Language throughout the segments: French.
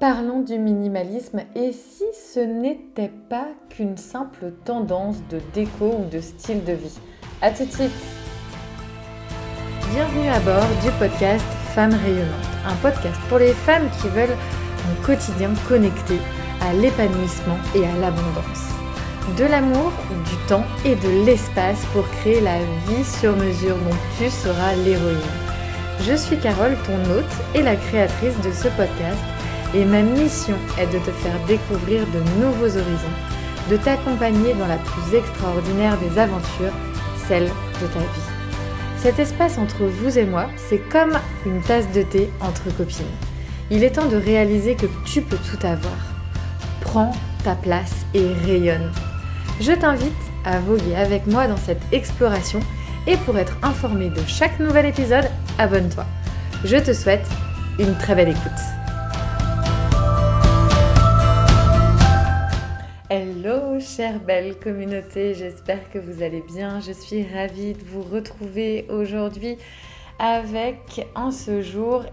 Parlons du minimalisme et si ce n'était pas qu'une simple tendance de déco ou de style de vie. À tout de suite. Bienvenue à bord du podcast Femmes rayonnantes, un podcast pour les femmes qui veulent un quotidien connecté à l'épanouissement et à l'abondance. De l'amour, du temps et de l'espace pour créer la vie sur mesure dont tu seras l'héroïne. Je suis Carole, ton hôte et la créatrice de ce podcast. Et ma mission est de te faire découvrir de nouveaux horizons, de t'accompagner dans la plus extraordinaire des aventures, celle de ta vie. Cet espace entre vous et moi, c'est comme une tasse de thé entre copines. Il est temps de réaliser que tu peux tout avoir. Prends ta place et rayonne. Je t'invite à voguer avec moi dans cette exploration et pour être informé de chaque nouvel épisode, abonne-toi. Je te souhaite une très belle écoute. Hello chère belle communauté, j'espère que vous allez bien. Je suis ravie de vous retrouver aujourd'hui avec en ce jour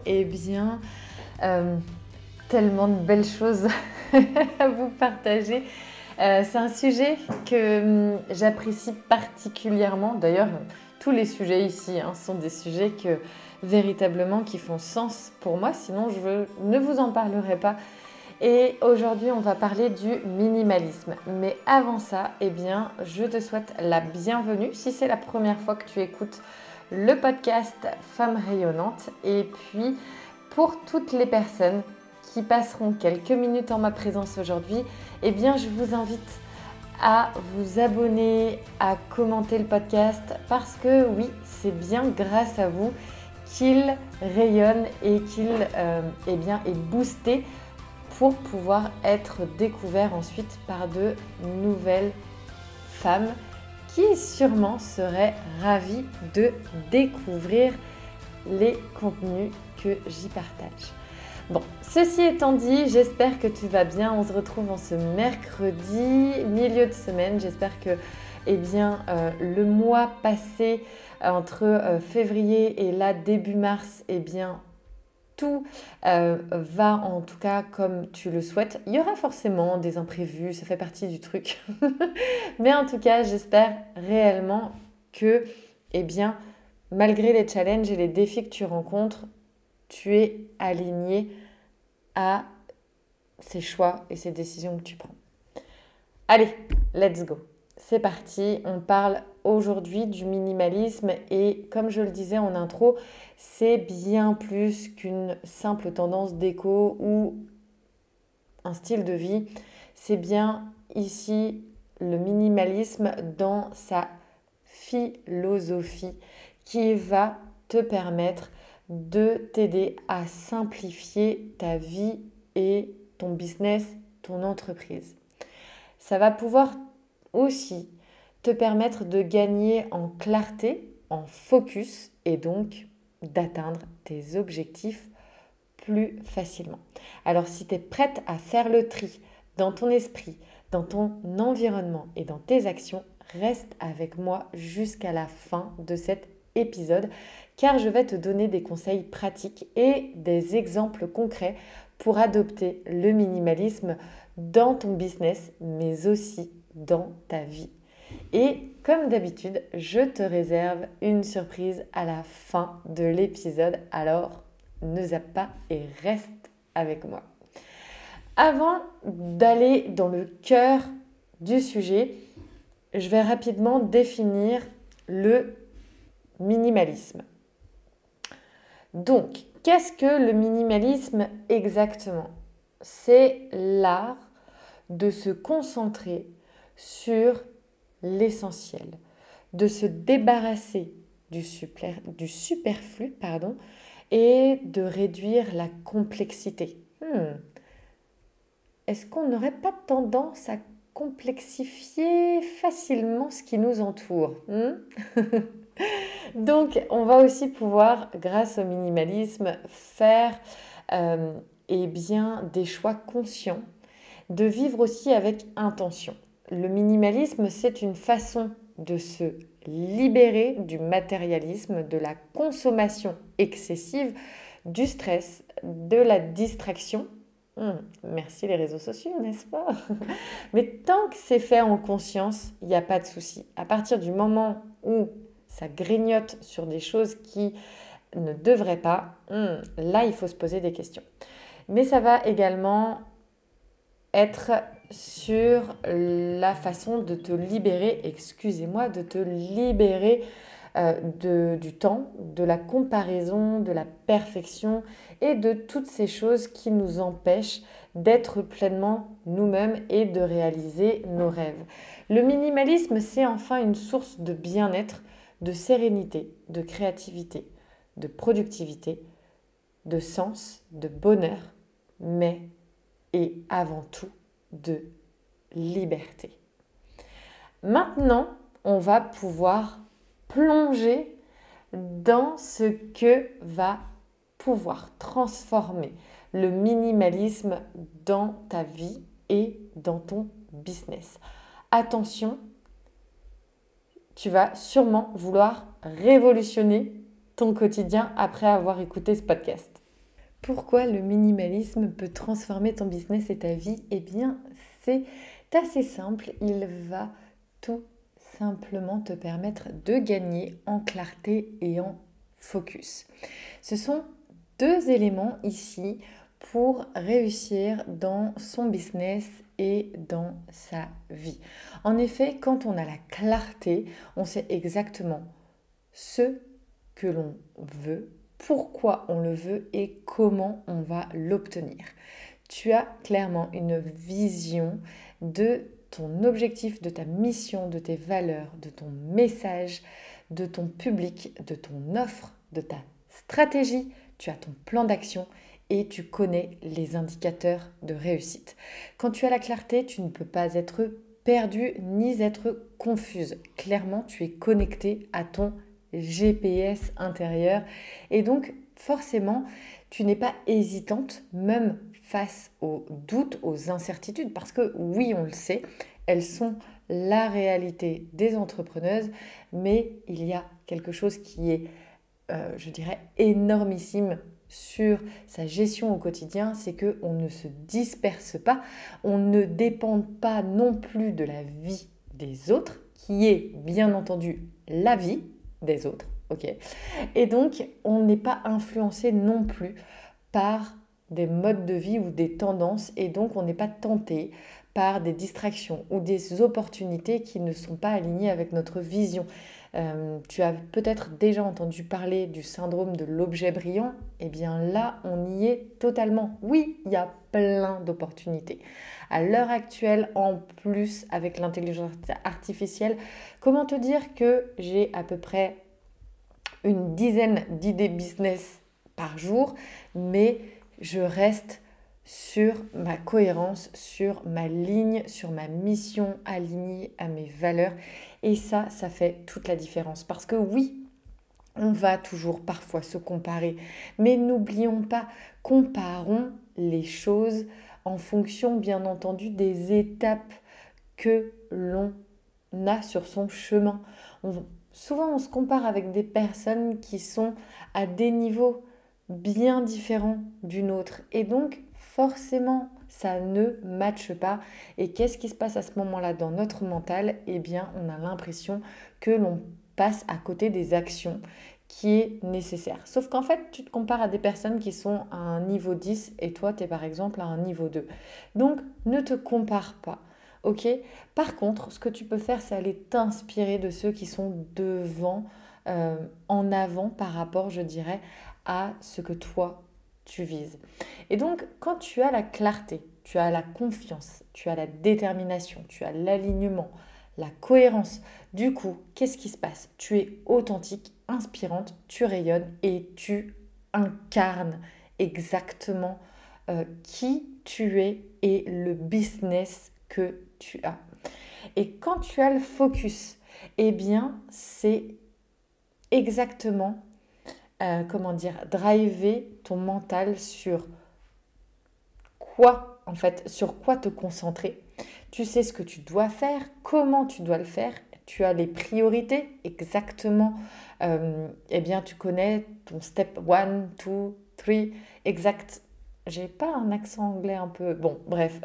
tellement de belles choses à vous partager. C'est un sujet que j'apprécie particulièrement. D'ailleurs, tous les sujets ici sont des sujets véritablement qui font sens pour moi, sinon je ne vous en parlerai pas. Et aujourd'hui, on va parler du minimalisme. Mais avant ça, je te souhaite la bienvenue si c'est la première fois que tu écoutes le podcast Femmes rayonnantes. Et puis, pour toutes les personnes qui passeront quelques minutes en ma présence aujourd'hui, je vous invite à vous abonner, à commenter le podcast parce que oui, c'est bien grâce à vous qu'il rayonne et qu'il est boosté pour pouvoir être découvert ensuite par de nouvelles femmes qui sûrement seraient ravies de découvrir les contenus que j'y partage. Bon, ceci étant dit, j'espère que tu vas bien. On se retrouve en ce mercredi, milieu de semaine. J'espère que le mois passé entre février et là début mars, tout va en tout cas comme tu le souhaites. Il y aura forcément des imprévus, ça fait partie du truc. Mais en tout cas, j'espère réellement que, malgré les challenges et les défis que tu rencontres, tu es aligné à ces choix et ces décisions que tu prends. Allez, let's go. C'est parti, on parle aujourd'hui du minimalisme et comme je le disais en intro, c'est bien plus qu'une simple tendance déco ou un style de vie. C'est bien ici le minimalisme dans sa philosophie qui va te permettre de t'aider à simplifier ta vie et ton business, ton entreprise. Ça va pouvoir aussi te permettre de gagner en clarté, en focus et donc d'atteindre tes objectifs plus facilement. Alors si tu es prête à faire le tri dans ton esprit, dans ton environnement et dans tes actions, reste avec moi jusqu'à la fin de cet épisode car je vais te donner des conseils pratiques et des exemples concrets pour adopter le minimalisme dans ton business mais aussi dans ta vie. Et comme d'habitude, je te réserve une surprise à la fin de l'épisode, alors ne zappe pas et reste avec moi. Avant d'aller dans le cœur du sujet, je vais rapidement définir le minimalisme. Donc, qu'est-ce que le minimalisme exactement ? C'est l'art de se concentrer sur l'essentiel, de se débarrasser du superflu et de réduire la complexité. Est-ce qu'on n'aurait pas tendance à complexifier facilement ce qui nous entoure ? Donc, on va aussi pouvoir, grâce au minimalisme, faire des choix conscients, de vivre aussi avec intention. Le minimalisme, c'est une façon de se libérer du matérialisme, de la consommation excessive, du stress, de la distraction Merci les réseaux sociaux, n'est-ce pas? Mais tant que c'est fait en conscience, il n'y a pas de souci. À partir du moment où ça grignote sur des choses qui ne devraient pas, là, il faut se poser des questions. Mais ça va également être sur la façon de te libérer, excusez-moi, de te libérer du temps, de la comparaison, de la perfection et de toutes ces choses qui nous empêchent d'être pleinement nous-mêmes et de réaliser nos rêves. Le minimalisme, c'est enfin une source de bien-être, de sérénité, de créativité, de productivité, de sens, de bonheur, mais et avant tout de liberté. Maintenant, on va pouvoir plonger dans ce que va pouvoir transformer le minimalisme dans ta vie et dans ton business. Attention, tu vas sûrement vouloir révolutionner ton quotidien après avoir écouté ce podcast. Pourquoi le minimalisme peut transformer ton business et ta vie? Eh bien, c'est assez simple. Il va tout simplement te permettre de gagner en clarté et en focus. Ce sont deux éléments ici pour réussir dans son business et dans sa vie. En effet, quand on a la clarté, on sait exactement ce que l'on veut, pourquoi on le veut et comment on va l'obtenir. Tu as clairement une vision de ton objectif, de ta mission, de tes valeurs, de ton message, de ton public, de ton offre, de ta stratégie. Tu as ton plan d'action et tu connais les indicateurs de réussite. Quand tu as la clarté, tu ne peux pas être perdu ni être confuse. Clairement, tu es connecté à ton GPS intérieur et donc forcément, tu n'es pas hésitante, même face aux doutes, aux incertitudes, parce que oui, on le sait, elles sont la réalité des entrepreneuses, mais il y a quelque chose qui est, je dirais, énormissime sur sa gestion au quotidien, c'est qu'on ne se disperse pas, on ne dépend pas non plus de la vie des autres, qui est bien entendu la vie des autres, ok. Et donc, on n'est pas influencé non plus par des modes de vie ou des tendances et donc on n'est pas tenté par des distractions ou des opportunités qui ne sont pas alignées avec notre vision. Tu as peut-être déjà entendu parler du syndrome de l'objet brillant. Eh bien là, on y est totalement. Oui, il y a plein d'opportunités. À l'heure actuelle, en plus avec l'intelligence artificielle, comment te dire que j'ai à peu près une dizaine d'idées business par jour, mais je reste sur ma cohérence, sur ma ligne, sur ma mission alignée à mes valeurs. Et ça fait toute la différence. Parce que oui, on va toujours parfois se comparer, mais n'oublions pas, comparons les choses en fonction, bien entendu, des étapes que l'on a sur son chemin. Souvent, on se compare avec des personnes qui sont à des niveaux bien différent d'une autre. Et donc, forcément, ça ne matche pas. Et qu'est-ce qui se passe à ce moment-là dans notre mental? Eh bien, on a l'impression que l'on passe à côté des actions qui est nécessaire. Sauf qu'en fait, tu te compares à des personnes qui sont à un niveau 10 et toi, tu es par exemple à un niveau 2. Donc, ne te compare pas. Ok? Par contre, ce que tu peux faire, c'est aller t'inspirer de ceux qui sont devant, en avant par rapport, je dirais, à ce que toi, tu vises. Et donc, quand tu as la clarté, tu as la confiance, tu as la détermination, tu as l'alignement, la cohérence, du coup, qu'est-ce qui se passe? Tu es authentique, inspirante, tu rayonnes et tu incarnes exactement qui tu es et le business que tu as. Et quand tu as le focus, eh bien, c'est exactement driver ton mental sur quoi, en fait, sur quoi te concentrer. Tu sais ce que tu dois faire, comment tu dois le faire, tu as les priorités exactement, eh bien, tu connais ton step 1, 2, 3, exact, J'ai pas un accent anglais un peu... Bon, bref.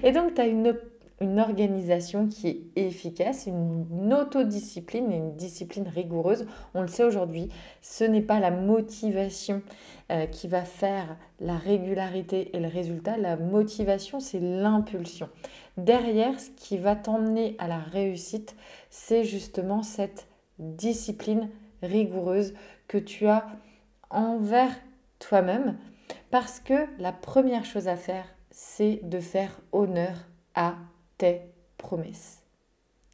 Et donc, tu as une organisation qui est efficace, une autodiscipline et une discipline rigoureuse. On le sait aujourd'hui, ce n'est pas la motivation qui va faire la régularité et le résultat. La motivation, c'est l'impulsion. Derrière, ce qui va t'emmener à la réussite, c'est justement cette discipline rigoureuse que tu as envers toi-même. Parce que la première chose à faire, c'est de faire honneur à tes promesses.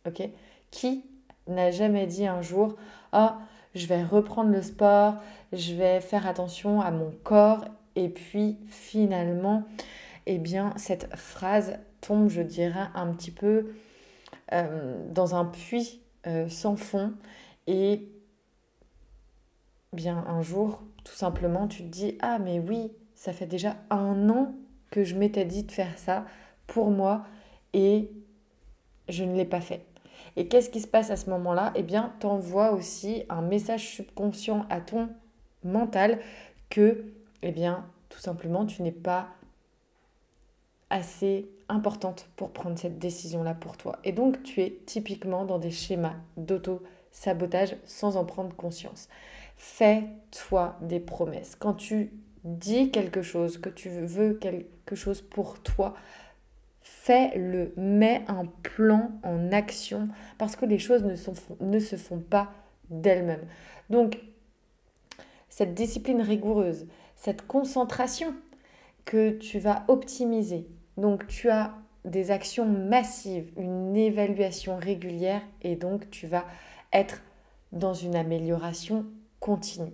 Ok? Qui n'a jamais dit un jour, ah, je vais reprendre le sport, je vais faire attention à mon corps, et puis finalement, eh bien, cette phrase tombe, je dirais, un petit peu dans un puits sans fond, et bien un jour, tout simplement, tu te dis, ah mais oui, ça fait déjà 1 an que je m'étais dit de faire ça pour moi et je ne l'ai pas fait. Et qu'est-ce qui se passe à ce moment-là? Eh bien, tu envoies aussi un message subconscient à ton mental que, eh bien, tout simplement, tu n'es pas assez importante pour prendre cette décision-là pour toi. Et donc, tu es typiquement dans des schémas d'auto-sabotage sans en prendre conscience. Fais-toi des promesses. Quand tu dis quelque chose, que tu veux quelque chose pour toi, fais-le, mets un plan en action parce que les choses ne se font pas d'elles-mêmes. Donc, cette discipline rigoureuse, cette concentration que tu vas optimiser, donc tu as des actions massives, une évaluation régulière et donc tu vas être dans une amélioration continue.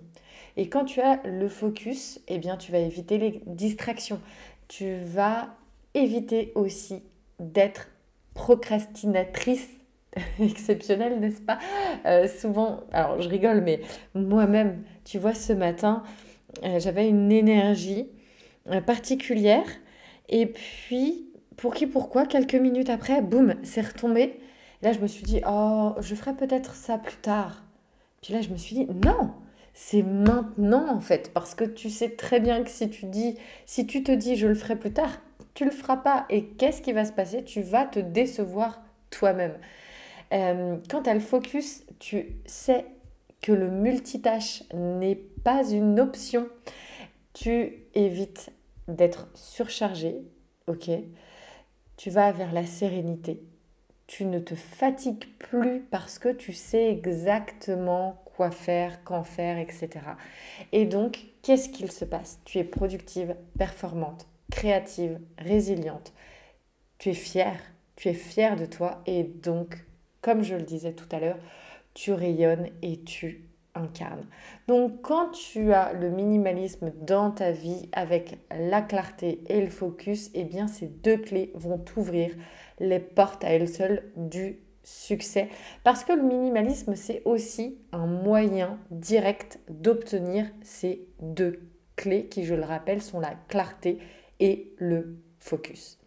Et quand tu as le focus, eh bien tu vas éviter les distractions. Tu vas éviter aussi d'être procrastinatrice exceptionnelle, n'est-ce pas? Souvent, alors je rigole, mais moi-même, tu vois, ce matin, j'avais une énergie particulière. Et puis, pour qui, pourquoi, quelques minutes après, boum, c'est retombé. Et là, je me suis dit, oh, je ferai peut-être ça plus tard. Puis là, je me suis dit, non, c'est maintenant en fait. Parce que tu sais très bien que si tu te dis, je le ferai plus tard, tu le feras pas. Et qu'est-ce qui va se passer? Tu vas te décevoir toi-même. Quand tu as le focus, tu sais que le multitâche n'est pas une option. Tu évites d'être surchargé, ok? Tu vas vers la sérénité. Tu ne te fatigues plus parce que tu sais exactement quoi faire, quand faire, etc. Et donc, qu'est-ce qu'il se passe? Tu es productive, performante, créative, résiliente. Tu es fière de toi et donc, comme je le disais tout à l'heure, tu rayonnes et tu incarnes. Donc quand tu as le minimalisme dans ta vie avec la clarté et le focus, eh bien ces deux clés vont t'ouvrir les portes à elles seules du succès. Parce que le minimalisme, c'est aussi un moyen direct d'obtenir ces deux clés qui, je le rappelle, sont la clarté et le focus.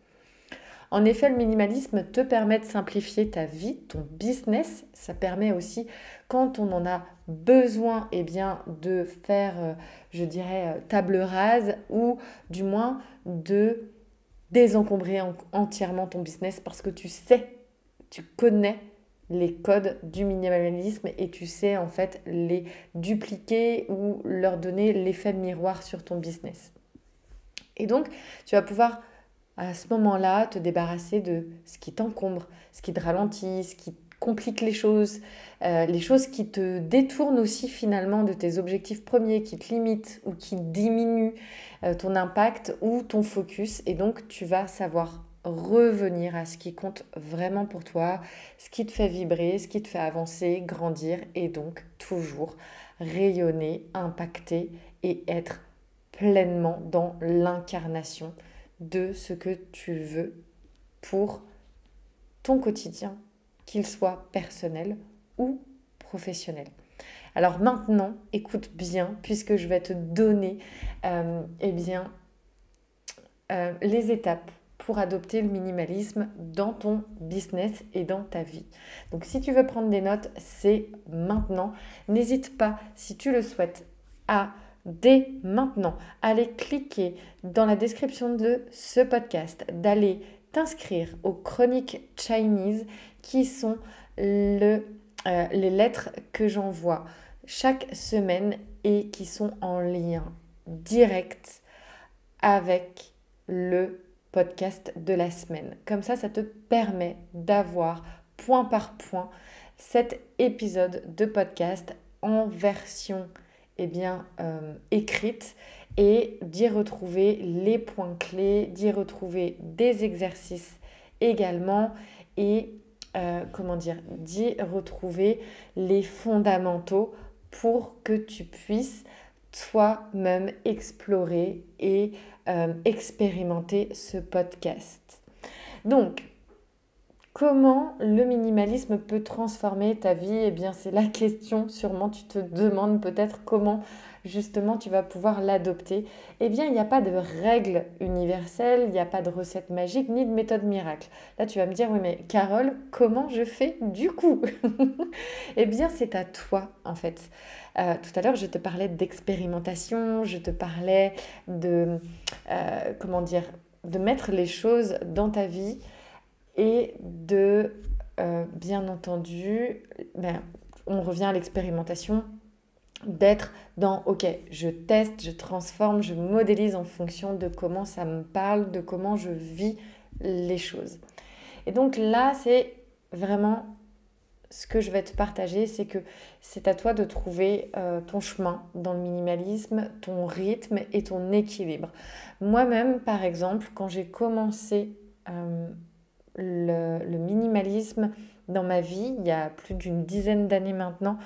En effet, le minimalisme te permet de simplifier ta vie, ton business. Ça permet aussi, quand on en a besoin, eh bien, de faire, je dirais, table rase ou du moins de désencombrer entièrement ton business parce que tu sais, tu connais les codes du minimalisme et tu sais en fait les dupliquer ou leur donner l'effet miroir sur ton business. Et donc, tu vas pouvoir à ce moment-là, te débarrasser de ce qui t'encombre, ce qui te ralentit, ce qui complique les choses qui te détournent aussi finalement de tes objectifs premiers, qui te limitent ou qui diminuent ton impact ou ton focus. Et donc, tu vas savoir revenir à ce qui compte vraiment pour toi, ce qui te fait vibrer, ce qui te fait avancer, grandir et donc toujours rayonner, impacter et être pleinement dans l'incarnation de ce que tu veux pour ton quotidien, qu'il soit personnel ou professionnel. Alors maintenant, écoute bien, puisque je vais te donner les étapes pour adopter le minimalisme dans ton business et dans ta vie. Donc si tu veux prendre des notes, c'est maintenant. N'hésite pas, si tu le souhaites, à dès maintenant, aller cliquer dans la description de ce podcast, d'aller t'inscrire aux chroniques Chinese qui sont les lettres que j'envoie chaque semaine et qui sont en lien direct avec le podcast de la semaine. Comme ça te permet d'avoir point par point cet épisode de podcast en version écrite et d'y retrouver les points clés, d'y retrouver des exercices également et d'y retrouver les fondamentaux pour que tu puisses toi-même explorer et expérimenter ce podcast. Donc, comment le minimalisme peut transformer ta vie? Eh bien, c'est la question. Sûrement, tu te demandes peut-être comment justement tu vas pouvoir l'adopter. Eh bien, il n'y a pas de règle universelle, il n'y a pas de recette magique ni de méthode miracle. Là, tu vas me dire, oui, mais Carole, comment je fais du coup? Eh bien, c'est à toi en fait. Tout à l'heure, je te parlais d'expérimentation, je te parlais de, de mettre les choses dans ta vie et de, bien entendu, on revient à l'expérimentation, d'être dans, ok, je teste, je transforme, je modélise en fonction de comment ça me parle, de comment je vis les choses. Et donc là, c'est vraiment ce que je vais te partager, c'est que c'est à toi de trouver ton chemin dans le minimalisme, ton rythme et ton équilibre. Moi-même, par exemple, quand j'ai commencé le minimalisme dans ma vie, il y a plus d'une dizaine d'années maintenant,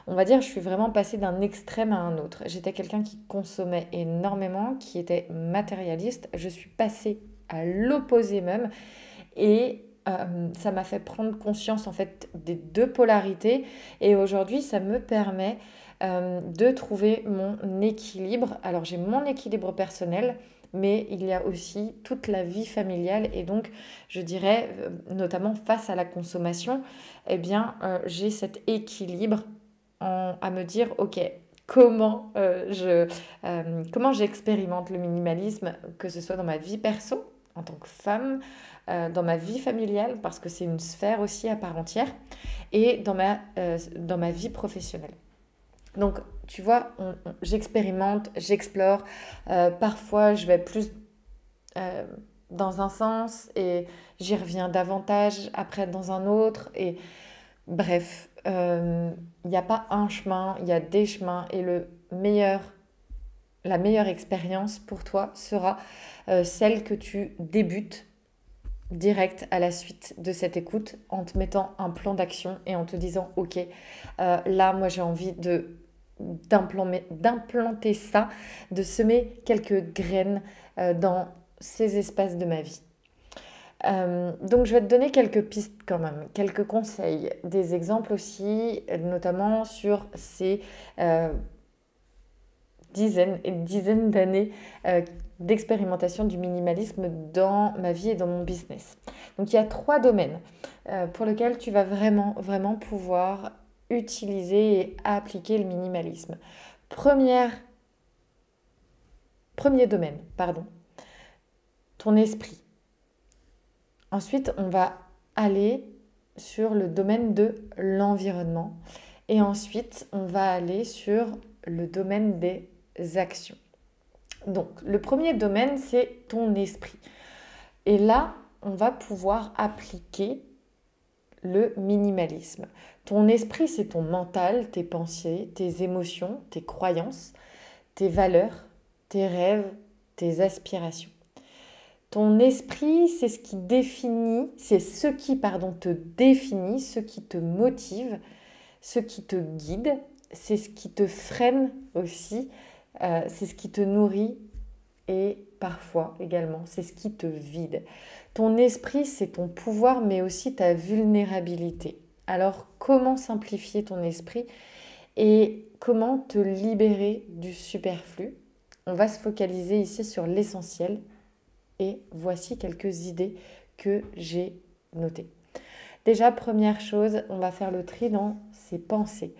on va dire, je suis vraiment passée d'un extrême à un autre. J'étais quelqu'un qui consommait énormément, qui était matérialiste. Je suis passée à l'opposé même et ça m'a fait prendre conscience en fait des deux polarités et aujourd'hui ça me permet de trouver mon équilibre. Alors j'ai mon équilibre personnel mais il y a aussi toute la vie familiale et donc je dirais notamment face à la consommation, eh bien j'ai cet équilibre à me dire ok, comment j'expérimente le minimalisme, que ce soit dans ma vie perso en tant que femme, dans ma vie familiale parce que c'est une sphère aussi à part entière et dans ma vie professionnelle. Donc tu vois, j'expérimente, j'explore, parfois je vais plus dans un sens et j'y reviens davantage après dans un autre et bref, il n'y a pas un chemin, il y a des chemins et la meilleure expérience pour toi sera celle que tu débutes direct à la suite de cette écoute en te mettant un plan d'action et en te disant ok, là moi j'ai envie d'implanter ça, de semer quelques graines dans ces espaces de ma vie. Donc je vais te donner quelques pistes quand même, quelques conseils, des exemples aussi, notamment sur ces dizaines et dizaines d'années d'expérimentation du minimalisme dans ma vie et dans mon business. Donc il y a 3 domaines pour lesquels tu vas vraiment, vraiment pouvoir utiliser et appliquer le minimalisme. Premier domaine, ton esprit. Ensuite, on va aller sur le domaine de l'environnement et ensuite, on va aller sur le domaine des actions. Donc, le premier domaine, c'est ton esprit. Et là, on va pouvoir appliquer le minimalisme. Ton esprit, c'est ton mental, tes pensées, tes émotions, tes croyances, tes valeurs, tes rêves, tes aspirations. Ton esprit, c'est ce qui te définit, ce qui te motive, ce qui te guide, c'est ce qui te freine aussi, c'est ce qui te nourrit et parfois également, c'est ce qui te vide. Ton esprit, c'est ton pouvoir, mais aussi ta vulnérabilité. Alors, comment simplifier ton esprit et comment te libérer du superflu? On va se focaliser ici sur l'essentiel et voici quelques idées que j'ai notées. Déjà, première chose, on va faire le tri dans ses pensées.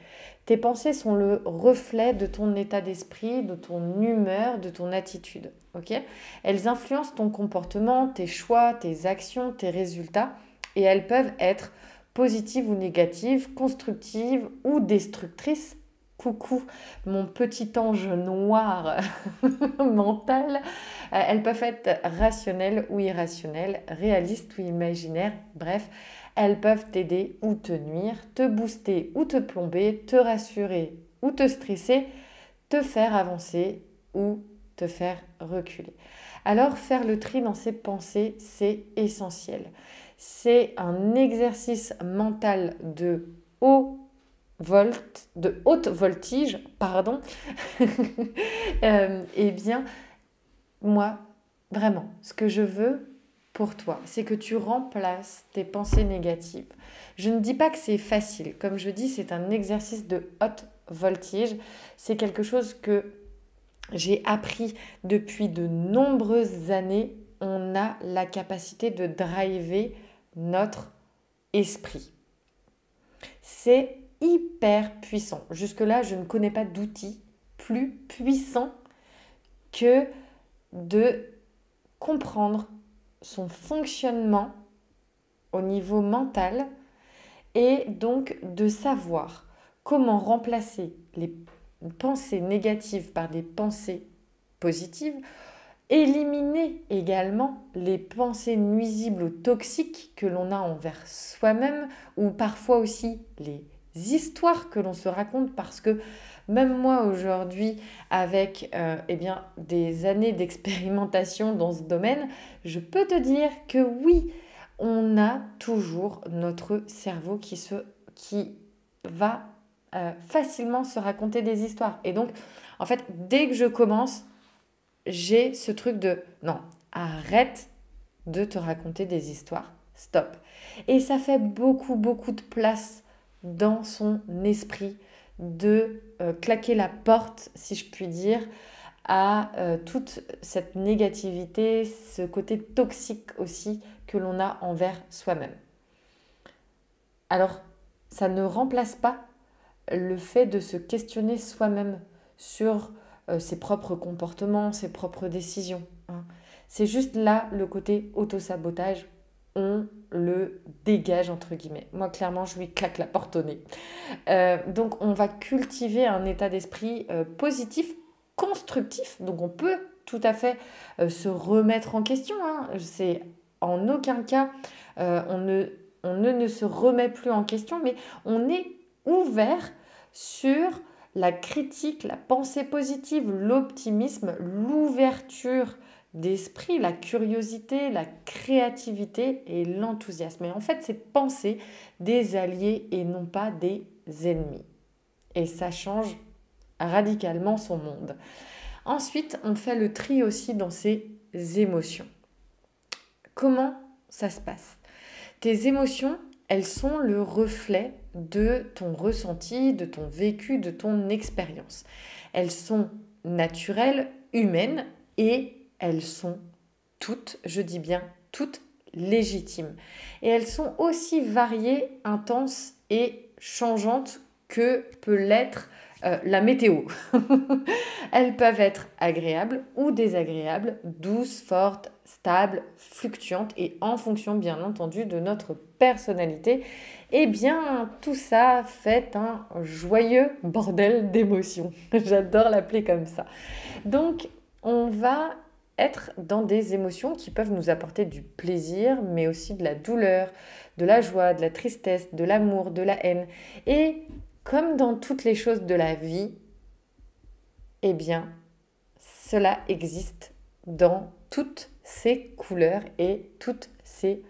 Tes pensées sont le reflet de ton état d'esprit, de ton humeur, de ton attitude. Ok? Elles influencent ton comportement, tes choix, tes actions, tes résultats et elles peuvent être positives ou négatives, constructives ou destructrices. Coucou, mon petit ange noir mental. Elles peuvent être rationnelles ou irrationnelles, réalistes ou imaginaires. Bref, elles peuvent t'aider ou te nuire, te booster ou te plomber, te rassurer ou te stresser, te faire avancer ou te faire reculer. Alors, faire le tri dans ses pensées, c'est essentiel. C'est un exercice mental de haute voltige, pardon. Eh bien, moi, vraiment, ce que je veux pour toi, c'est que tu remplaces tes pensées négatives. Je ne dis pas que c'est facile. Comme je dis, c'est un exercice de haute voltige. C'est quelque chose que j'ai appris depuis de nombreuses années. On a la capacité de driver notre esprit. C'est hyper puissant. Jusque-là, je ne connais pas d'outil plus puissant que de comprendre son fonctionnement au niveau mental et donc de savoir comment remplacer les pensées négatives par des pensées positives, éliminer également les pensées nuisibles ou toxiques que l'on a envers soi-même ou parfois aussi les histoires que l'on se raconte parce que même moi aujourd'hui avec des années d'expérimentation dans ce domaine, je peux te dire que oui, on a toujours notre cerveau qui va facilement se raconter des histoires. Et donc, en fait, dès que je commence, j'ai ce truc de non, arrête de te raconter des histoires, stop. Et ça fait beaucoup, beaucoup de place dans son esprit de claquer la porte, si je puis dire, à toute cette négativité, ce côté toxique aussi que l'on a envers soi-même. Alors, ça ne remplace pas le fait de se questionner soi-même sur ses propres comportements, ses propres décisions. Hein. C'est juste là le côté autosabotage, on le dégage entre guillemets. Moi clairement je lui claque la porte au nez. Donc on va cultiver un état d'esprit positif, constructif. Donc on peut tout à fait se remettre en question. Hein. C'est en aucun cas on ne se remet plus en question, mais on est ouvert sur la critique, la pensée positive, l'optimisme, l'ouverture d'esprit, la curiosité, la créativité et l'enthousiasme. Et en fait, c'est penser des alliés et non pas des ennemis. Et ça change radicalement son monde. Ensuite, on fait le tri aussi dans ses émotions. Comment ça se passe ? Tes émotions, elles sont le reflet de ton ressenti, de ton vécu, de ton expérience. Elles sont naturelles, humaines et elles sont toutes, je dis bien toutes, légitimes. Et elles sont aussi variées, intenses et changeantes que peut l'être la météo. Elles peuvent être agréables ou désagréables, douces, fortes, stables, fluctuantes et en fonction bien entendu de notre personnalité. Eh bien, tout ça fait un joyeux bordel d'émotions. J'adore l'appeler comme ça. Donc, on va être dans des émotions qui peuvent nous apporter du plaisir, mais aussi de la douleur, de la joie, de la tristesse, de l'amour, de la haine. Et comme dans toutes les choses de la vie, eh bien, cela existe dans toutes ses couleurs et toutes ses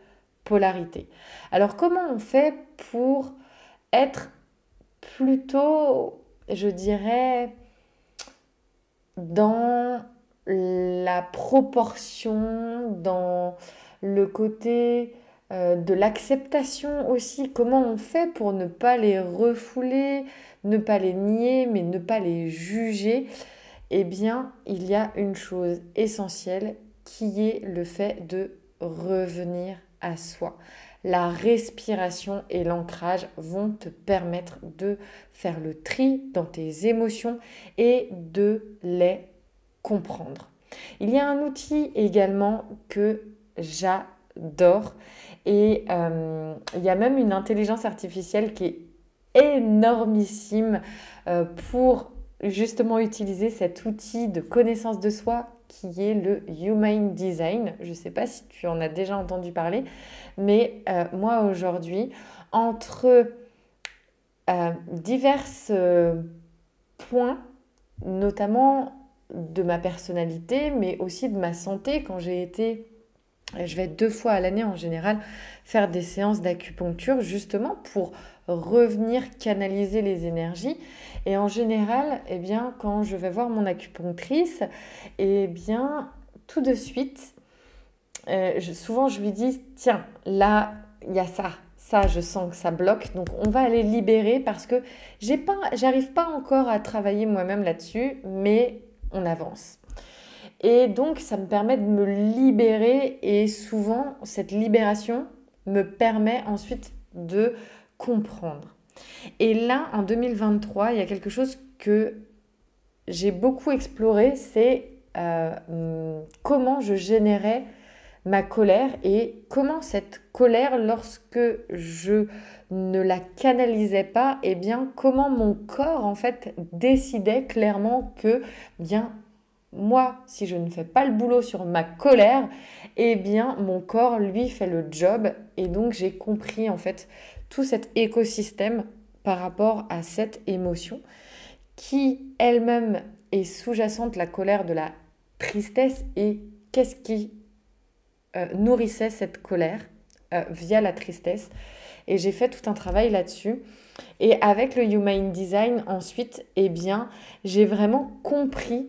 polarités. Alors, comment on fait pour être plutôt, je dirais, dans la proportion, dans le côté de l'acceptation aussi, comment on fait pour ne pas les refouler, ne pas les nier, mais ne pas les juger? Eh bien, il y a une chose essentielle qui est le fait de revenir à soi. la respiration et l'ancrage vont te permettre de faire le tri dans tes émotions et de les comprendre. Il y a un outil également que j'adore et il y a même une intelligence artificielle qui est énormissime pour justement utiliser cet outil de connaissance de soi qui est le Human Design. Je ne sais pas si tu en as déjà entendu parler, mais moi aujourd'hui, entre divers points, notamment de ma personnalité, mais aussi de ma santé, quand j'ai été, je vais 2 fois à l'année en général, faire des séances d'acupuncture justement pour revenir canaliser les énergies. Et en général, eh bien, quand je vais voir mon acupunctrice, eh bien, tout de suite, souvent je lui dis, tiens, là, il y a ça, je sens que ça bloque, donc on va aller libérer parce que j'arrive pas encore à travailler moi-même là-dessus, mais on avance. Et donc, ça me permet de me libérer et souvent, cette libération me permet ensuite de comprendre. Et là, en 2023, il y a quelque chose que j'ai beaucoup exploré, c'est comment je générais ma colère et comment cette colère, lorsque je ne la canalisais pas, eh bien, comment mon corps, en fait, décidait clairement que, bien, moi, si je ne fais pas le boulot sur ma colère, eh bien, mon corps, lui, fait le job. Et donc, j'ai compris, en fait, tout cet écosystème par rapport à cette émotion qui, elle-même, est sous-jacente, la colère de la tristesse. Et qu'est-ce qui nourrissait cette colère via la tristesse. Et j'ai fait tout un travail là-dessus. Et avec le Human Design, ensuite, eh bien, j'ai vraiment compris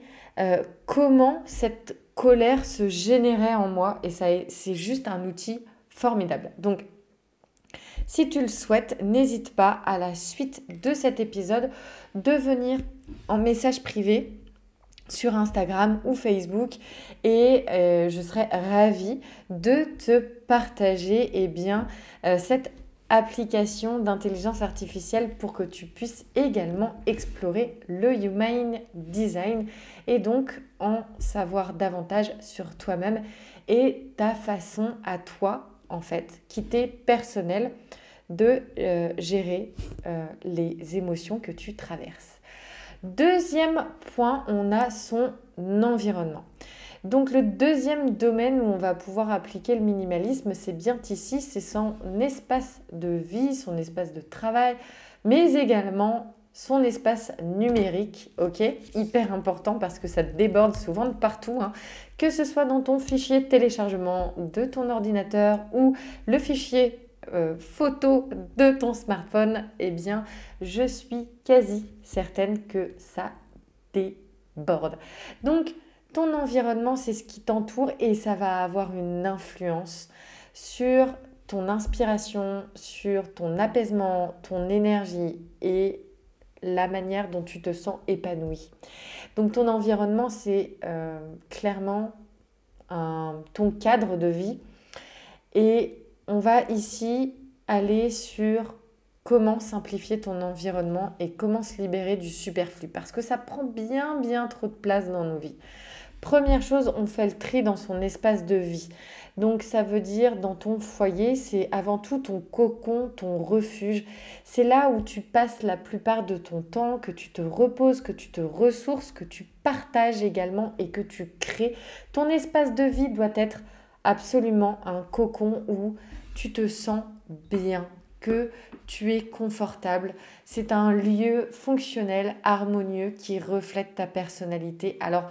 comment cette colère se générait en moi. Et c'est juste un outil formidable. Donc, si tu le souhaites, n'hésite pas à la suite de cet épisode de venir en message privé sur Instagram ou Facebook et je serai ravie de te partager eh bien, cette application d'intelligence artificielle pour que tu puisses également explorer le Human Design et donc en savoir davantage sur toi-même et ta façon à toi, en fait, qui t'est personnelle de gérer les émotions que tu traverses. Deuxième point, on a son environnement. Donc le deuxième domaine où on va pouvoir appliquer le minimalisme, c'est bien ici, c'est son espace de vie, son espace de travail, mais également son espace numérique, ok? Hyper important parce que ça déborde souvent de partout, hein. Que ce soit dans ton fichier de téléchargement de ton ordinateur ou le fichier photo de ton smartphone, eh bien, je suis quasi certaine que ça déborde. Donc, ton environnement, c'est ce qui t'entoure et ça va avoir une influence sur ton inspiration, sur ton apaisement, ton énergie et la manière dont tu te sens épanoui. Donc, ton environnement, c'est clairement ton cadre de vie et on va ici aller sur comment simplifier ton environnement et comment se libérer du superflu parce que ça prend bien trop de place dans nos vies. Première chose, on fait le tri dans son espace de vie. Donc ça veut dire dans ton foyer, c'est avant tout ton cocon, ton refuge. C'est là où tu passes la plupart de ton temps, que tu te reposes, que tu te ressources, que tu partages également et que tu crées. Ton espace de vie doit être absolument un cocon où tu te sens bien, que tu es confortable. C'est un lieu fonctionnel, harmonieux qui reflète ta personnalité. Alors,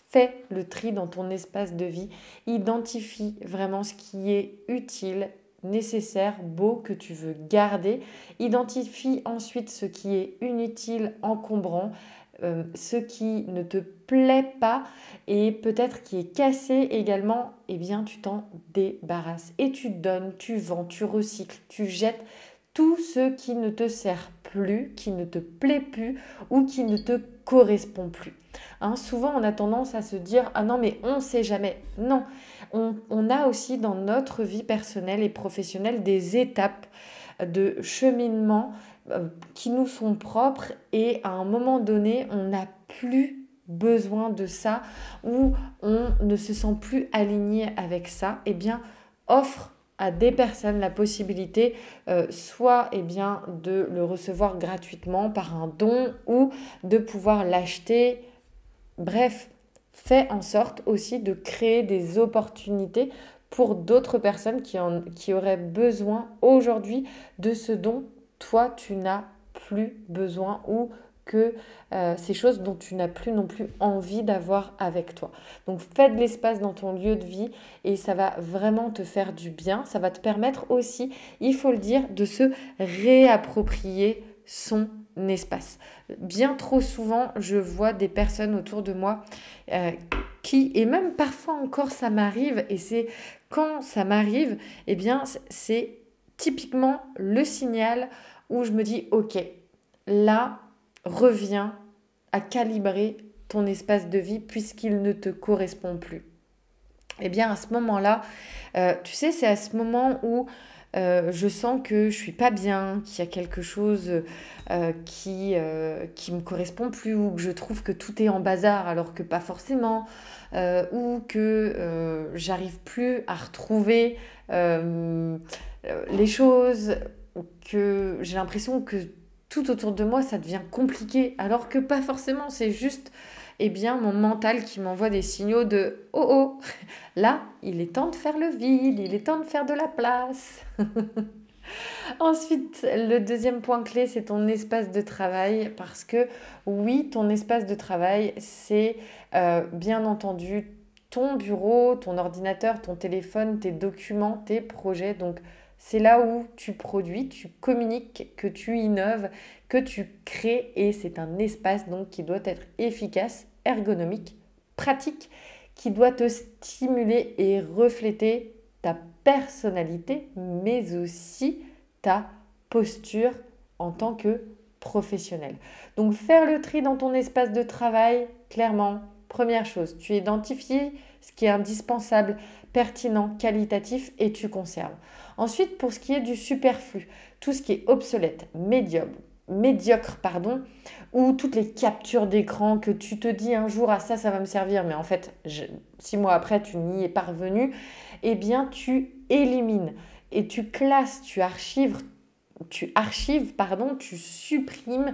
fais le tri dans ton espace de vie. Identifie vraiment ce qui est utile, nécessaire, beau, que tu veux garder. Identifie ensuite ce qui est inutile, encombrant, ce qui ne te plaît pas et peut-être qui est cassé également, eh bien tu t'en débarrasses et tu donnes, tu vends, tu recycles, tu jettes tout ce qui ne te sert plus, qui ne te plaît plus ou qui ne te correspond plus. Hein, souvent, on a tendance à se dire « Ah non, mais on ne sait jamais ». Non, on a aussi dans notre vie personnelle et professionnelle des étapes de cheminement qui nous sont propres et à un moment donné, on n'a plus besoin de ça ou on ne se sent plus aligné avec ça. Eh bien, offre à des personnes la possibilité soit de le recevoir gratuitement par un don ou de pouvoir l'acheter. Bref, fais en sorte aussi de créer des opportunités pour d'autres personnes qui auraient besoin aujourd'hui de ce dont toi tu n'as plus besoin ou que ces choses dont tu n'as plus non plus envie d'avoir avec toi. Donc fais de l'espace dans ton lieu de vie et ça va vraiment te faire du bien. Ça va te permettre aussi, il faut le dire, de se réapproprier son espace. Bien trop souvent, je vois des personnes autour de moi et même parfois encore ça m'arrive, et c'est quand ça m'arrive, eh bien c'est typiquement le signal où je me dis ok, là, reviens à calibrer ton espace de vie puisqu'il ne te correspond plus. Eh bien à ce moment-là, tu sais, c'est à ce moment où je sens que je suis pas bien, qu'il y a quelque chose qui me correspond plus ou que je trouve que tout est en bazar alors que pas forcément ou que j'arrive plus à retrouver les choses, que j'ai l'impression que tout autour de moi ça devient compliqué alors que pas forcément, c'est juste mon mental qui m'envoie des signaux de « Oh oh, là, il est temps de faire le vide, il est temps de faire de la place ». Ensuite, le deuxième point clé, c'est ton espace de travail parce que oui, ton espace de travail, c'est bien entendu ton bureau, ton ordinateur, ton téléphone, tes documents, tes projets. Donc, c'est là où tu produis, tu communiques, que tu innoves, que tu crées et c'est un espace donc qui doit être efficace, ergonomique, pratique, qui doit te stimuler et refléter ta personnalité, mais aussi ta posture en tant que professionnel. Donc faire le tri dans ton espace de travail, clairement, première chose, tu identifies ce qui est indispensable, pertinent, qualitatif et tu conserves. Ensuite, pour ce qui est du superflu, tout ce qui est obsolète, médiocre, ou toutes les captures d'écran que tu te dis un jour, ah ça va me servir, mais en fait, 6 mois après, tu n'y es pas revenu, eh bien, tu élimines et tu classes, tu supprimes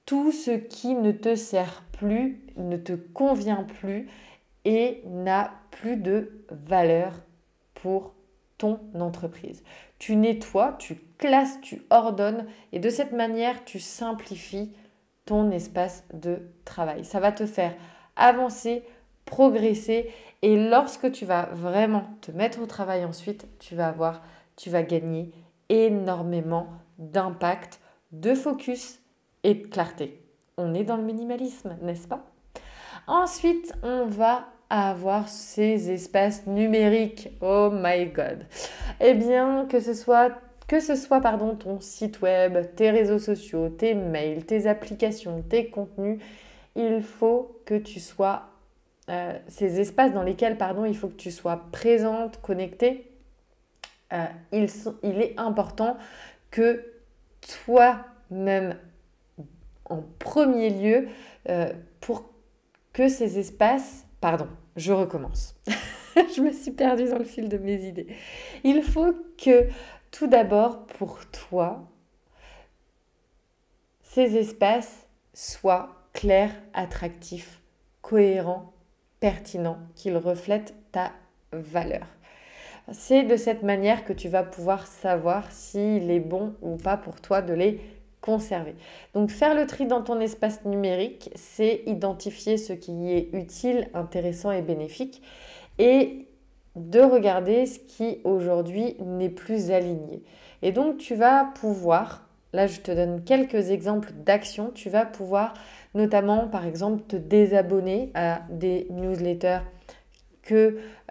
tout ce qui ne te sert plus, ne te convient plus et n'a plus de valeur pour ton entreprise. Tu nettoies, tu classes, tu ordonnes et de cette manière, tu simplifies ton espace de travail. Ça va te faire avancer, progresser et lorsque tu vas vraiment te mettre au travail ensuite, tu vas gagner énormément d'impact, de focus et de clarté. On est dans le minimalisme, n'est-ce pas? Ensuite, on va avoir ces espaces numériques. Oh my God! Eh bien, que ce soit ton site web, tes réseaux sociaux, tes mails, tes applications, tes contenus, il faut que tu sois ces espaces dans lesquels il faut que tu sois présente, connectée. Il est important que toi-même, en premier lieu, pour que ces espaces... Pardon, je recommence. Je me suis perdue dans le fil de mes idées. Il faut que, tout d'abord, pour toi, ces espaces soient clairs, attractifs, cohérents, pertinents, qu'ils reflètent ta valeur. C'est de cette manière que tu vas pouvoir savoir s'il est bon ou pas pour toi de les conserver. Donc faire le tri dans ton espace numérique, c'est identifier ce qui est utile, intéressant et bénéfique et de regarder ce qui aujourd'hui n'est plus aligné. Et donc tu vas pouvoir, là je te donne quelques exemples d'actions, tu vas pouvoir notamment par exemple te désabonner à des newsletters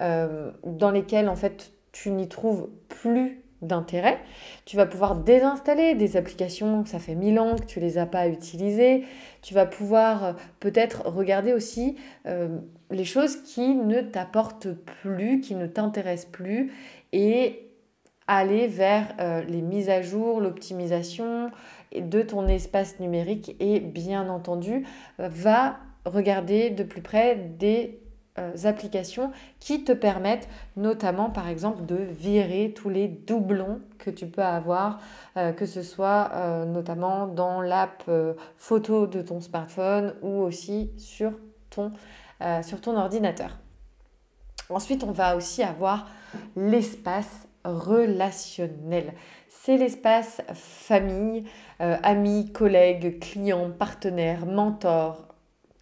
dans lesquels en fait tu n'y trouves plus d'intérêt. Tu vas pouvoir désinstaller des applications, ça fait 1000 ans que tu ne les as pas utilisées. Tu vas pouvoir peut-être regarder aussi les choses qui ne t'apportent plus, qui ne t'intéressent plus et aller vers les mises à jour, l'optimisation de ton espace numérique et bien entendu, va regarder de plus près des applications qui te permettent notamment par exemple de virer tous les doublons que tu peux avoir, que ce soit notamment dans l'app photo de ton smartphone ou aussi sur ton ordinateur. Ensuite, on va aussi avoir l'espace relationnel. C'est l'espace famille, amis, collègues, clients, partenaires, mentors,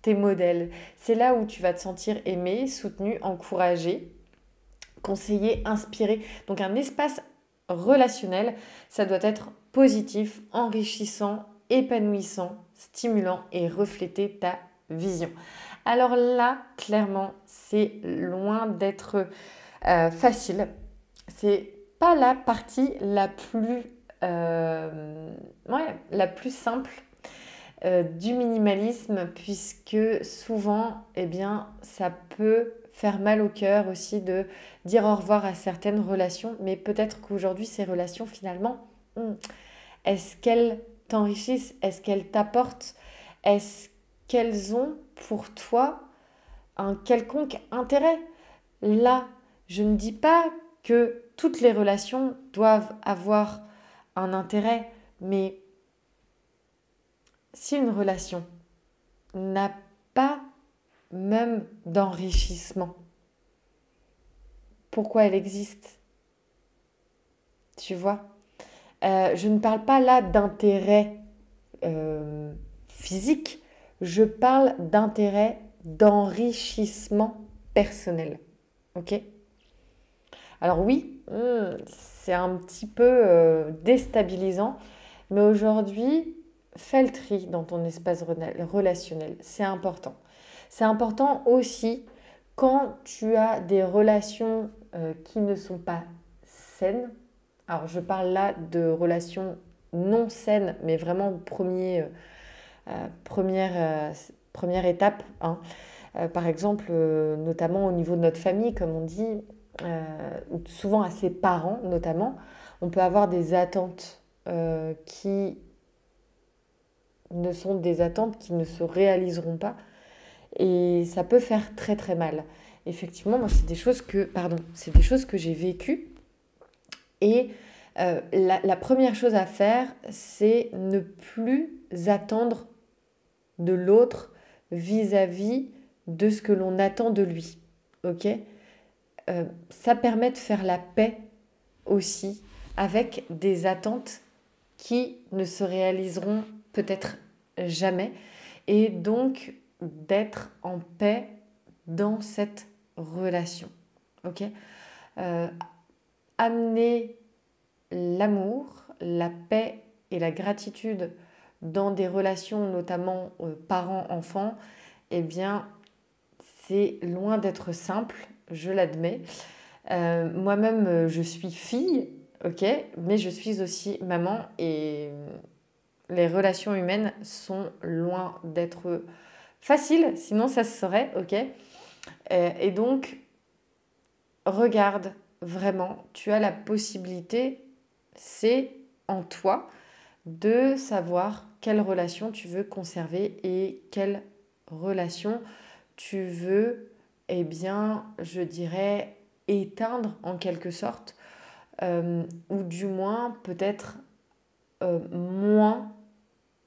tes modèles. C'est là où tu vas te sentir aimé, soutenu, encouragé, conseillé, inspiré. Donc un espace relationnel, ça doit être positif, enrichissant, épanouissant, stimulant et refléter ta vision. Alors là, clairement, c'est loin d'être facile. C'est pas la partie la plus simple du minimalisme, puisque souvent, eh bien, ça peut faire mal au cœur aussi de dire au revoir à certaines relations, mais peut-être qu'aujourd'hui, ces relations, finalement, est-ce qu'elles t'enrichissent? Est-ce qu'elles t'apportent? Est-ce qu'elles ont pour toi un quelconque intérêt? Là, je ne dis pas que toutes les relations doivent avoir un intérêt, mais si une relation n'a pas même d'enrichissement, pourquoi elle existe? Tu vois? Je ne parle pas là d'intérêt physique, je parle d'intérêt d'enrichissement personnel. Ok? Alors oui, c'est un petit peu déstabilisant, mais aujourd'hui, fais le tri dans ton espace relationnel. C'est important. C'est important aussi quand tu as des relations qui ne sont pas saines. Alors je parle là de relations non saines, mais vraiment première étape, hein. Par exemple, notamment au niveau de notre famille, comme on dit, souvent à ses parents notamment, on peut avoir des attentes qui ne sont des attentes qui ne se réaliseront pas et ça peut faire très très mal. Effectivement, moi, c'est des choses que j'ai vécues et la première chose à faire, c'est ne plus attendre de l'autre vis-à-vis de ce que l'on attend de lui. Ok? Ça permet de faire la paix aussi avec des attentes qui ne se réaliseront peut-être jamais et donc d'être en paix dans cette relation. Ok? Amener l'amour, la paix et la gratitude dans des relations, notamment parents-enfants, eh bien, c'est loin d'être simple, je l'admets. Moi-même, je suis fille, ok, mais je suis aussi maman et les relations humaines sont loin d'être faciles, sinon ça se saurait, ok. Et donc, regarde vraiment, tu as la possibilité, c'est en toi, de savoir quelle relation tu veux conserver et quelle relation tu veux, eh bien, je dirais, éteindre en quelque sorte, ou du moins peut-être moins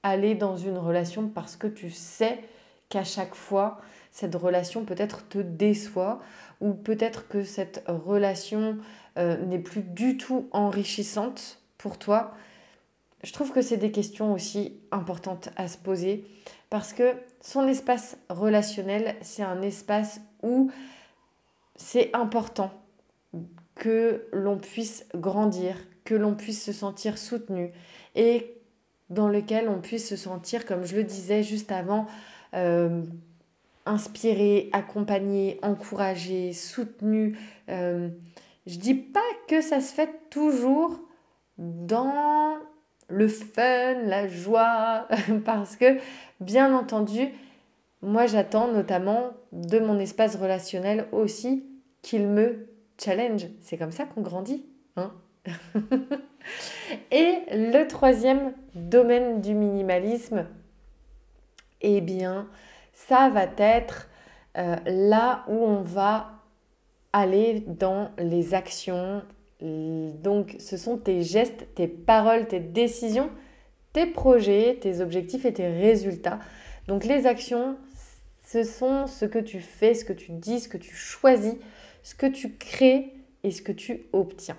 aller dans une relation parce que tu sais qu'à chaque fois, cette relation peut-être te déçoit ou peut-être que cette relation n'est plus du tout enrichissante pour toi. Je trouve que c'est des questions aussi importantes à se poser parce que son espace relationnel, c'est un espace où c'est important que l'on puisse grandir, que l'on puisse se sentir soutenu et dans lequel on puisse se sentir, comme je le disais juste avant, inspiré, accompagné, encouragé, soutenu. Je dis pas que ça se fait toujours dans le fun, la joie, parce que bien entendu, moi j'attends notamment de mon espace relationnel aussi qu'il me challenge. C'est comme ça qu'on grandit, hein. Et le troisième domaine du minimalisme, eh bien, ça va être là où on va aller dans les actions. Donc, ce sont tes gestes, tes paroles, tes décisions, tes projets, tes objectifs et tes résultats. Donc, les actions, ce sont ce que tu fais, ce que tu dis, ce que tu choisis, ce que tu crées et ce que tu obtiens.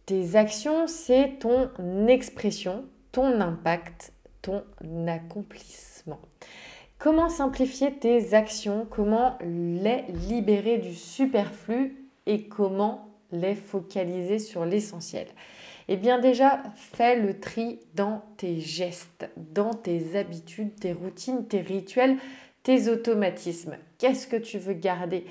Tes actions, c'est ton expression, ton impact, ton accomplissement. Comment simplifier tes actions? Comment les libérer du superflu et comment les focaliser sur l'essentiel? Eh bien déjà, fais le tri dans tes gestes, dans tes habitudes, tes routines, tes rituels, tes automatismes. Qu'est-ce que tu veux garder?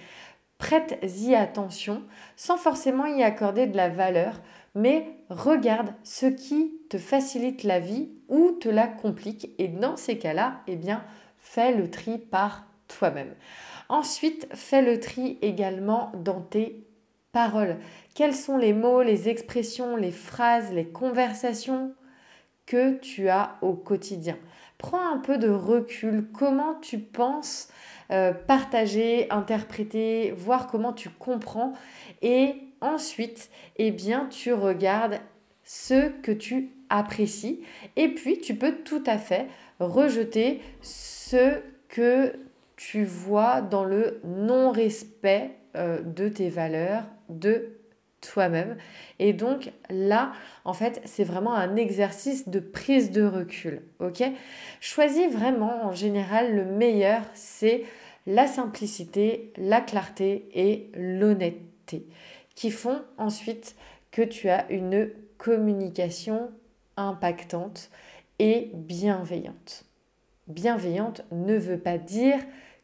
Prête-y attention sans forcément y accorder de la valeur, mais regarde ce qui te facilite la vie ou te la complique et dans ces cas-là, eh bien, fais le tri par toi-même. Ensuite, fais le tri également dans tes paroles. Quels sont les mots, les expressions, les phrases, les conversations que tu as au quotidien? Prends un peu de recul. Comment tu penses partager, interpréter, voir comment tu comprends et ensuite, eh bien, tu regardes ce que tu apprécies et puis tu peux tout à fait rejeter ce que tu vois dans le non-respect de tes valeurs, de toi-même. Et donc là, en fait, c'est vraiment un exercice de prise de recul, ok? Choisis vraiment, en général, le meilleur, c'est la simplicité, la clarté et l'honnêteté, qui font ensuite que tu as une communication impactante et bienveillante. Bienveillante ne veut pas dire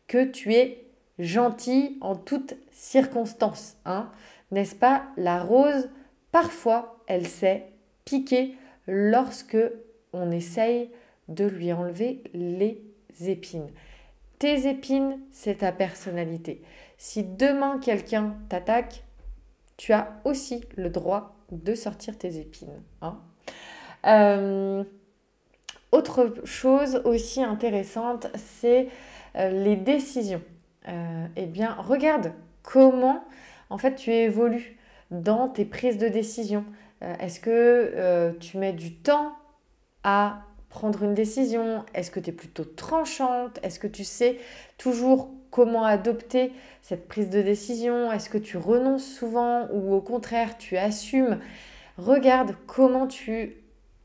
que tu es gentil en toutes circonstances, hein. N'est-ce pas? La rose, parfois, elle sait piquer lorsque on essaye de lui enlever les épines. Tes épines, c'est ta personnalité. Si demain quelqu'un t'attaque, tu as aussi le droit de sortir tes épines, hein. Autre chose aussi intéressante, c'est les décisions. Eh bien, regarde comment en fait tu évolues dans tes prises de décision. Est-ce que tu mets du temps à prendre une décision? Est-ce que tu es plutôt tranchante? Est-ce que tu sais toujours comment adopter cette prise de décision? Est-ce que tu renonces souvent ou au contraire tu assumes? Regarde comment tu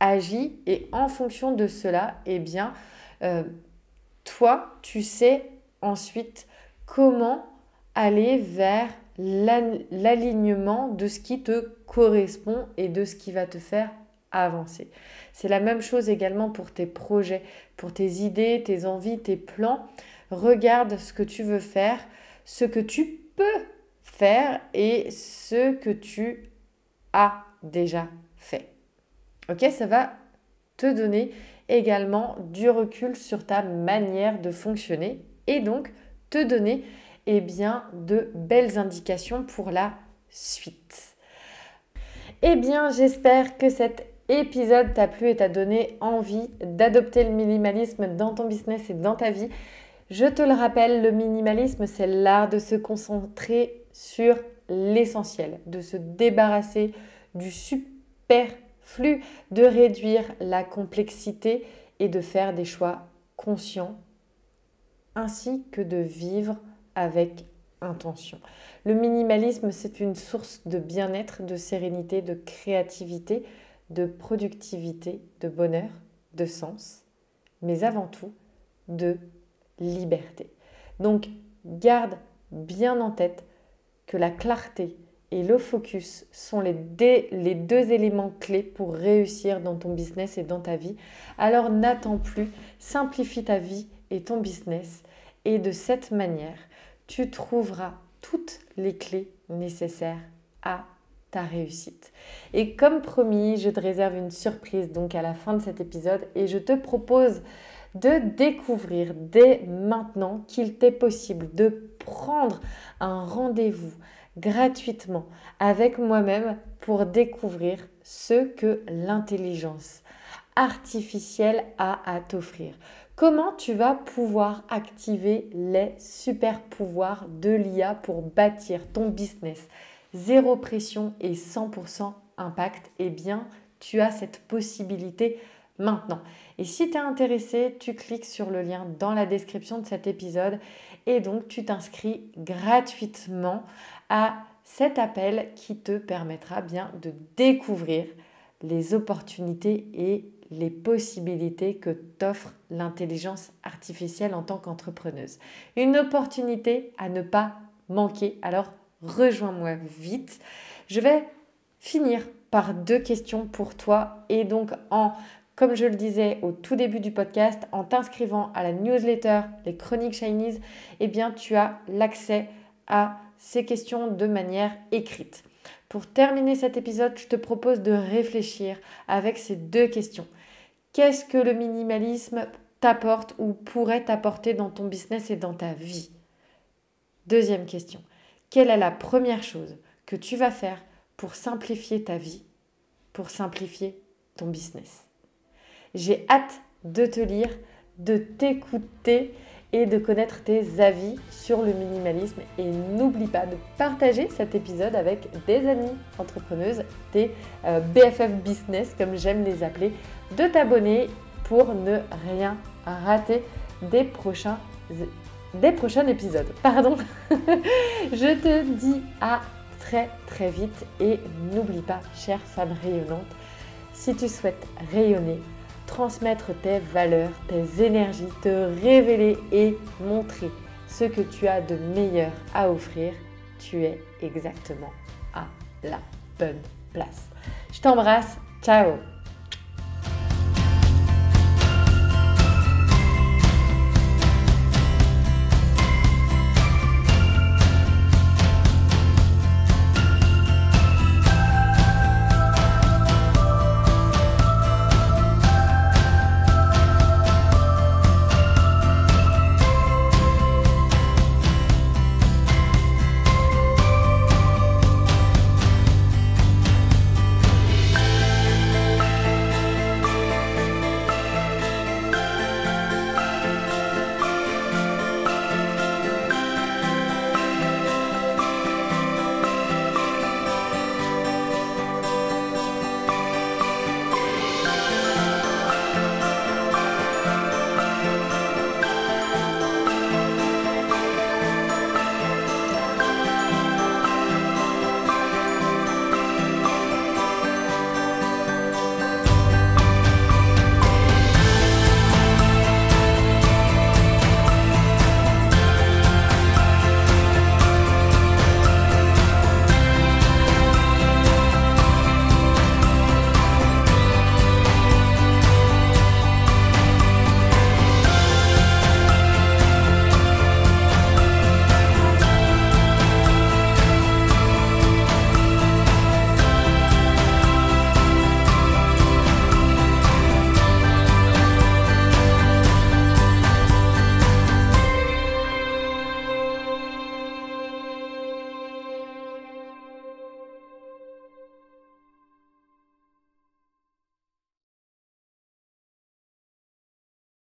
agis et en fonction de cela, eh bien, toi, tu sais ensuite comment aller vers l'alignement de ce qui te correspond et de ce qui va te faire avancer. C'est la même chose également pour tes projets, pour tes idées, tes envies, tes plans. Regarde ce que tu veux faire, ce que tu peux faire et ce que tu as déjà fait. Ok, ça va te donner également du recul sur ta manière de fonctionner et donc te donner eh bien, de belles indications pour la suite. Eh bien, j'espère que cet épisode t'a plu et t'a donné envie d'adopter le minimalisme dans ton business et dans ta vie. Je te le rappelle, le minimalisme, c'est l'art de se concentrer sur l'essentiel, de se débarrasser du superflu, de réduire la complexité et de faire des choix conscients, ainsi que de vivre avec intention. Le minimalisme, c'est une source de bien-être, de sérénité, de créativité, de productivité, de bonheur, de sens, mais avant tout, de liberté. Donc, garde bien en tête que la clarté et le focus sont les deux éléments clés pour réussir dans ton business et dans ta vie. Alors, n'attends plus, simplifie ta vie et ton business et de cette manière, tu trouveras toutes les clés nécessaires à ta réussite. Et comme promis, je te réserve une surprise donc à la fin de cet épisode et je te propose de découvrir dès maintenant qu'il t'est possible de prendre un rendez-vous gratuitement avec moi-même pour découvrir ce que l'intelligence artificielle a à t'offrir. Comment tu vas pouvoir activer les super pouvoirs de l'IA pour bâtir ton business zéro pression et 100% impact? Eh bien, tu as cette possibilité maintenant. Et si tu es intéressé, tu cliques sur le lien dans la description de cet épisode et donc tu t'inscris gratuitement à cet appel qui te permettra bien de découvrir les opportunités et les possibilités que t'offre l'intelligence artificielle en tant qu'entrepreneuse. Une opportunité à ne pas manquer, alors rejoins-moi vite. Je vais finir par 2 questions pour toi et donc comme je le disais au tout début du podcast, en t'inscrivant à la newsletter Les Chroniques Shinies, eh bien tu as l'accès à ces questions de manière écrite. Pour terminer cet épisode, je te propose de réfléchir avec ces 2 questions. Qu'est-ce que le minimalisme t'apporte ou pourrait t'apporter dans ton business et dans ta vie? Deuxième question. Quelle est la première chose que tu vas faire pour simplifier ta vie, pour simplifier ton business? J'ai hâte de te lire, de t'écouter et de connaître tes avis sur le minimalisme. Et n'oublie pas de partager cet épisode avec des amis entrepreneuses, tes BFF business comme j'aime les appeler, de t'abonner pour ne rien rater des prochains épisodes. Pardon. Je te dis à très très vite et n'oublie pas, chère femme rayonnante, si tu souhaites rayonner, transmettre tes valeurs, tes énergies, te révéler et montrer ce que tu as de meilleur à offrir, tu es exactement à la bonne place. Je t'embrasse, ciao!